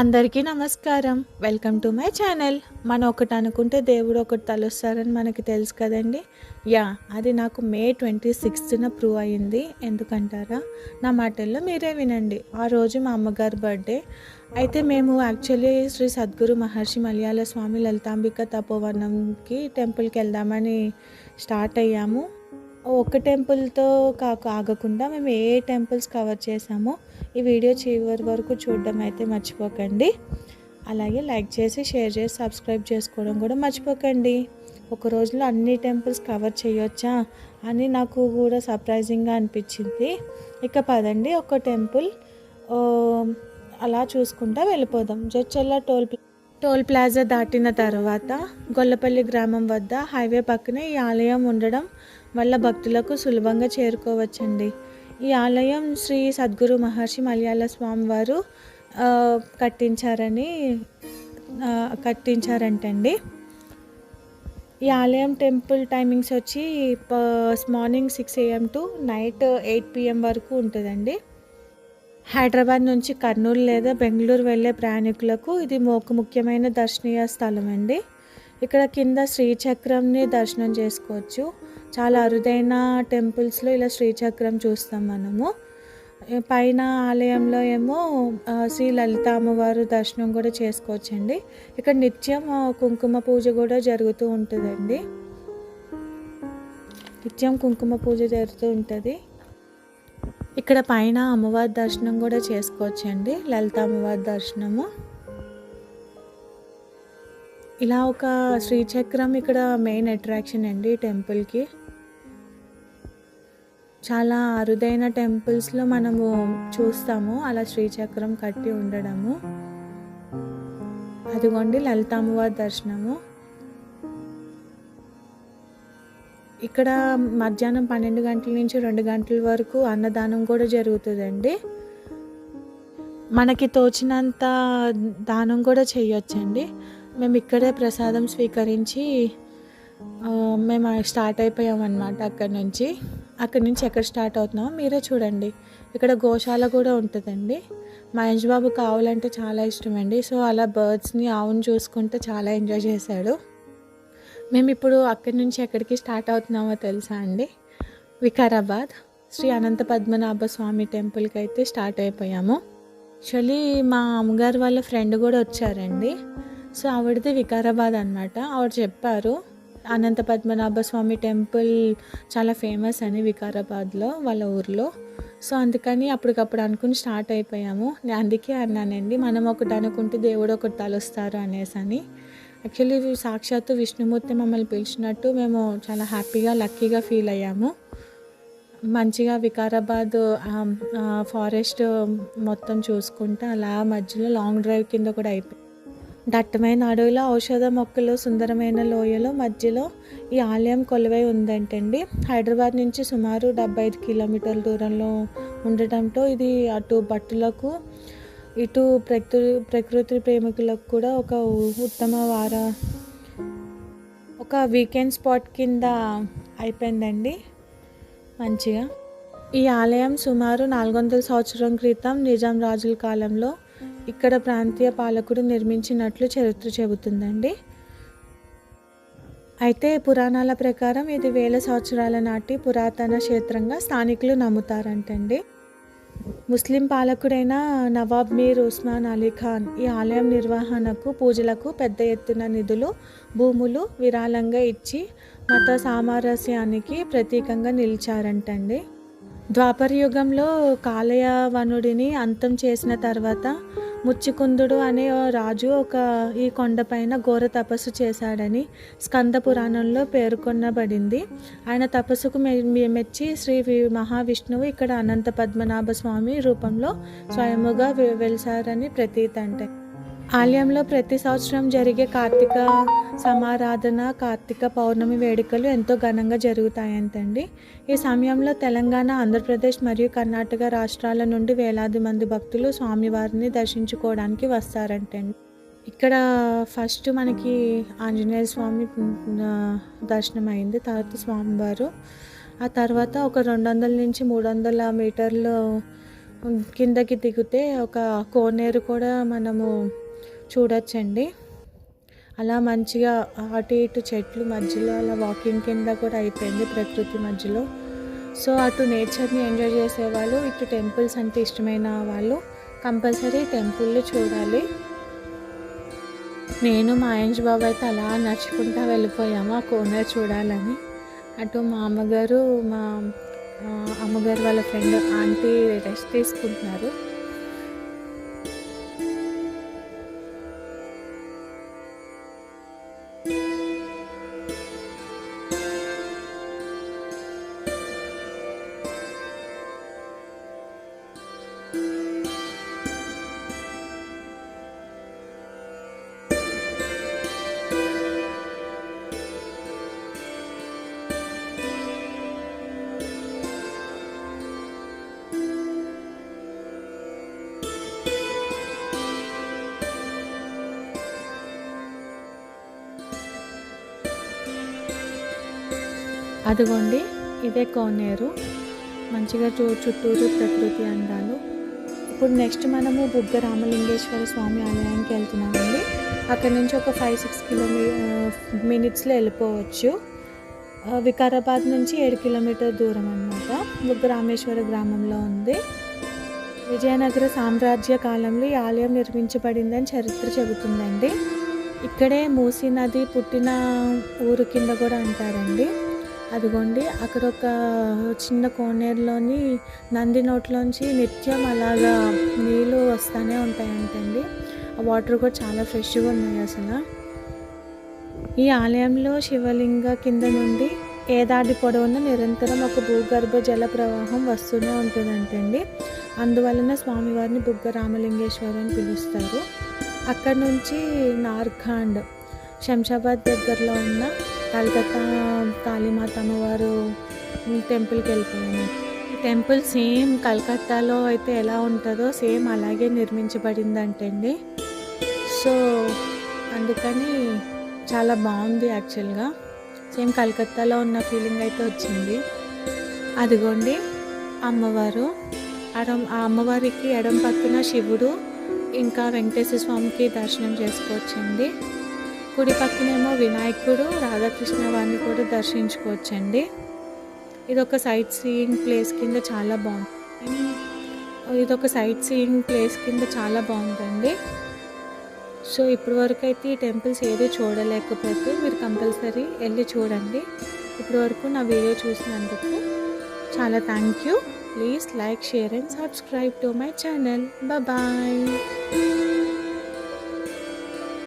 అందరికీ నమస్కారం. Welcome to my channel. మనం ఒకటి అనుకుంటే దేవుడు ఒకటి తలుస్తారని మనకి తెలుసు కదండి. అది నాకు మే 26న ప్రూవ్ అయ్యింది. ఎందుకంటారా? నా మాటల్లో మీరే వినండి. ఆ రోజు మా అమ్మగారి బర్త్డే. అయితే మేము యాక్చువల్లీ శ్రీ సద్గురు మహర్షి మలయాళ స్వామి లలితాంబిక తపోవనంకి టెంపుల్కి వెళ్దామని స్టార్ట్ అయ్యాము. ఒక టెంపుల్తో ఆగకుండా మేము ఏ టెంపుల్స్ కవర్ చేసామో ఈ వీడియో చివరి వరకు చూడడం అయితే మర్చిపోకండి. అలాగే లైక్ చేసి, షేర్ చేసి, సబ్స్క్రైబ్ చేసుకోవడం కూడా మర్చిపోకండి. ఒక రోజులో అన్ని టెంపుల్స్ కవర్ చేయొచ్చా అని నాకు కూడా సర్ప్రైజింగ్గా అనిపించింది. ఇక పదండి, ఒక టెంపుల్ అలా చూసుకుంటా వెళ్ళిపోదాం. జడ్చర్ల టోల్ ప్లాజా దాటిన తర్వాత గొల్లపల్లి గ్రామం వద్ద హైవే పక్కనే ఈ ఆలయం ఉండడం వల్ల భక్తులకు సులభంగా చేరుకోవచ్చండి. ఈ ఆలయం శ్రీ సద్గురు మహర్షి మలయాళ స్వామి వారు కట్టించారంటండి. ఈ ఆలయం టెంపుల్ టైమింగ్స్ వచ్చి morning 6 AM to night 8 PM వరకు ఉంటుందండి. హైదరాబాద్ నుంచి కర్నూలు లేదా బెంగళూరు వెళ్ళే ప్రయాణికులకు ఇది ఒక ముఖ్యమైన దర్శనీయ స్థలం అండి. ఇక్కడ కింద శ్రీచక్రంని దర్శనం చేసుకోవచ్చు. చాలా అరుదైన టెంపుల్స్లో ఇలా శ్రీచక్రం చూస్తాం మనము. పైన ఆలయంలో ఏమో శ్రీ లలిత అమ్మవారు దర్శనం కూడా చేసుకోవచ్చండి. ఇక్కడ నిత్యం కుంకుమ పూజ కూడా జరుగుతూ ఉంటుందండి. నిత్యం కుంకుమ పూజ జరుగుతూ ఉంటుంది. ఇక్కడ పైన అమ్మవారి దర్శనం కూడా చేసుకోవచ్చండి, లలిత అమ్మవారి దర్శనము. ఇలా ఒక శ్రీచక్రం ఇక్కడ మెయిన్ అట్రాక్షన్ అండి టెంపుల్కి. చాలా అరుదైన టెంపుల్స్లో మనము చూస్తాము అలా శ్రీచక్రం కట్టి ఉండడము. అదిగోండి లలిత అమ్మవారి దర్శనము. ఇక్కడ మధ్యాహ్నం 12 గంటల నుంచి 2 గంటల వరకు అన్నదానం కూడా జరుగుతుందండి. మనకి తోచినంత దానం కూడా చేయొచ్చండి. మేము ఇక్కడే ప్రసాదం స్వీకరించి మేము స్టార్ట్ అయిపోయామన్నమాట. అక్కడి నుంచి ఎక్కడ స్టార్ట్ అవుతున్నామో మీరే చూడండి. ఇక్కడ గోశాల కూడా ఉంటుందండి. మహేష్ బాబు ఆవులంటే చాలా ఇష్టం అండి. సో అలా బర్డ్స్ని, ఆవును చూసుకుంటే చాలా ఎంజాయ్ చేశాడు. మేము ఇప్పుడు అక్కడి నుంచి ఎక్కడికి స్టార్ట్ అవుతున్నామో తెలుసా అండి? వికారాబాద్ శ్రీ అనంత పద్మనాభ స్వామి టెంపుల్కి అయితే స్టార్ట్ అయిపోయాము. యాక్చువల్లీ మా అమ్మగారు వాళ్ళ ఫ్రెండ్ కూడా వచ్చారండి. సో ఆవిడది వికారాబాద్ అనమాట. ఆవిడ చెప్పారు అనంత పద్మనాభ స్వామి టెంపుల్ చాలా ఫేమస్ అని వికారాబాద్లో, వాళ్ళ ఊర్లో. సో అందుకని అప్పటికప్పుడు అనుకుని స్టార్ట్ అయిపోయాము. నేను అందుకే అన్నానండి, మనం ఒకటి అనుకుంటే దేవుడు ఒకటి తలుస్తారు అనేసి అని. యాక్చువల్లీ సాక్షాత్తు విష్ణుమూర్తి మమ్మల్ని పిలిచినట్టు మేము చాలా హ్యాపీగా, లక్కీగా ఫీల్ అయ్యాము. మంచిగా వికారాబాద్ ఫారెస్ట్ మొత్తం చూసుకుంటూ అలా మధ్యలో లాంగ్ డ్రైవ్ కింద కూడా అయిపోయింది. దట్టమైన అడవిలో, ఔషధ మొక్కలు, సుందరమైన లోయలో మధ్యలో ఈ ఆలయం కొలువై ఉందంటండి. హైదరాబాద్ నుంచి సుమారు 75 కిలోమీటర్ల దూరంలో ఉండటంతో ఇది అటు భక్తులకు, ఇటు ప్రకృతి ప్రేమికులకు కూడా ఒక వీకెండ్ స్పాట్ కింద అయిపోయిందండి మంచిగా. ఈ ఆలయం సుమారు 400 సంవత్సరం క్రితం నిజాం రాజుల కాలంలో ఇక్కడ ప్రాంతీయ పాలకుడు నిర్మించినట్లు చరిత్ర చెబుతుందండి. అయితే పురాణాల ప్రకారం ఇది 1000 సంవత్సరాల నాటి పురాతన క్షేత్రంగా స్థానికులు నమ్ముతారంటండి. ముస్లిం పాలకుడైన నవాబ్ మీర్ ఉస్మాన్ అలీ ఖాన్ ఈ ఆలయం నిర్వహణకు, పూజలకు పెద్ద ఎత్తున నిధులు, భూములు విరాళంగా ఇచ్చి మత సామరస్యానికి ప్రతీకంగా నిలిచారంటండి. ద్వాపర యుగంలో కాలయవనుడిని అంతం చేసిన తర్వాత ముచ్చికుందుడు అనే రాజు ఈ కొండపైన ఘోర తపస్సు చేశాడని స్కంద పురాణంలో పేర్కొనబడింది. ఆయన తపస్సుకు మెచ్చి శ్రీ మహావిష్ణువు ఇక్కడ అనంత పద్మనాభ స్వామి రూపంలో స్వయముగా వెలిసారని ప్రతీతి అంటే. ఆలయంలో ప్రతి సంవత్సరం జరిగే కార్తీక సమారాధన, కార్తీక పౌర్ణమి వేడుకలు ఎంతో ఘనంగా జరుగుతాయంటండి. ఈ సమయంలో తెలంగాణ, ఆంధ్రప్రదేశ్ మరియు కర్ణాటక రాష్ట్రాల నుండి వేలాది మంది భక్తులు స్వామివారిని దర్శించుకోవడానికి వస్తారంటండి. ఇక్కడ ఫస్ట్ మనకి ఆంజనేయ స్వామి దర్శనం అయింది, తర్వాత స్వామివారు. ఆ తర్వాత ఒక 200 నుంచి 300 మీటర్లు కిందకి దిగితే ఒక కోనేరు కూడా మనము చూడొచ్చండి. అలా మంచిగా అటు ఇటు చెట్లు మధ్యలో అలా వాకింగ్ కింద కూడా అయిపోయింది ప్రకృతి మధ్యలో. సో అటు నేచర్ని ఎంజాయ్ చేసేవాళ్ళు, ఇటు టెంపుల్స్ అంటే ఇష్టమైన వాళ్ళు కంపల్సరీ టెంపుల్ని చూడాలి. నేను మా ఆయంజ్ బాబు అయితే అలా నడుచుకుంటూ వెళ్ళిపోయాము ఆ కోనేరు చూడాలని. అటు మా అమ్మగారు, మా అమ్మగారు వాళ్ళ ఫ్రెండ్ ఆంటీ రెస్ట్ తీసుకుంటున్నారు. అదిగోండి ఇదే కోనేరు, మంచిగా చుట్టూరు ప్రకృతి అందాలు. ఇప్పుడు నెక్స్ట్ మనము బుగ్గ రామలింగేశ్వర స్వామి ఆలయానికి వెళ్తున్నామండి. అక్కడ నుంచి ఒక 5-6 మినిట్స్లో వెళ్ళిపోవచ్చు. వికారాబాద్ నుంచి 7 కిలోమీటర్ దూరం అన్నమాట. బుగ్గ రామేశ్వర గ్రామంలో ఉంది. విజయనగర సామ్రాజ్య కాలంలో ఈ ఆలయం నిర్మించబడిందని చరిత్ర చెబుతుందండి. ఇక్కడే మూసీ నది పుట్టిన ఊరు కింద కూడా అంటారండి. అదిగోండి అక్కడ ఒక చిన్న కోనేరులోని నంది నోట్లోంచి నిత్యం అలాగా నీళ్ళు వస్తూనే ఉంటాయంటండి. ఆ వాటర్ కూడా చాలా ఫ్రెష్గా ఉన్నాయి అసలు. ఈ ఆలయంలో శివలింగ కింద నుండి ఏడాది పొడవునా నిరంతరం ఒక భూగర్భ జల ప్రవాహం వస్తూనే ఉంటుందంటండి. అందువలన స్వామివారిని బుగ్గ రామలింగేశ్వరు అని పిలుస్తారు. అక్కడ నుంచి నార్ఖాండ్ శంషాబాద్ దగ్గరలో ఉన్న కలకత్తా కాళీమాత అమ్మవారు టెంపుల్కి వెళ్ళిపోయాము. ఈ టెంపుల్ సేమ్ కలకత్తాలో అయితే ఎలా ఉంటుందో సేమ్ అలాగే నిర్మించబడిందంటండి. సో అందుకని చాలా బాగుంది యాక్చువల్గా. సేమ్ కలకత్తాలో ఉన్న ఫీలింగ్ అయితే వచ్చింది. అదిగోండి అమ్మవారు. ఆ అమ్మవారికి ఎడం పక్కన శివుడు ఇంకా వెంకటేశ్వర స్వామికి దర్శనం చేసుకోవచ్చండి. కుడి పక్కనేమో వినాయకుడు, రాధాకృష్ణ వారిని కూడా దర్శించుకోవచ్చండి. ఇది ఒక సైట్ సీయింగ్ ప్లేస్ కింద చాలా బాగుందండి. సో ఇప్పటి వరకు అయితే ఈ టెంపుల్స్ ఏది చూడలేకపోతే మీరు కంపల్సరీ వెళ్ళి చూడండి. ఇప్పటి వరకు నా వీడియో చూసినందుకు చాలా thank you. Please like, share and subscribe to my channel. Bye.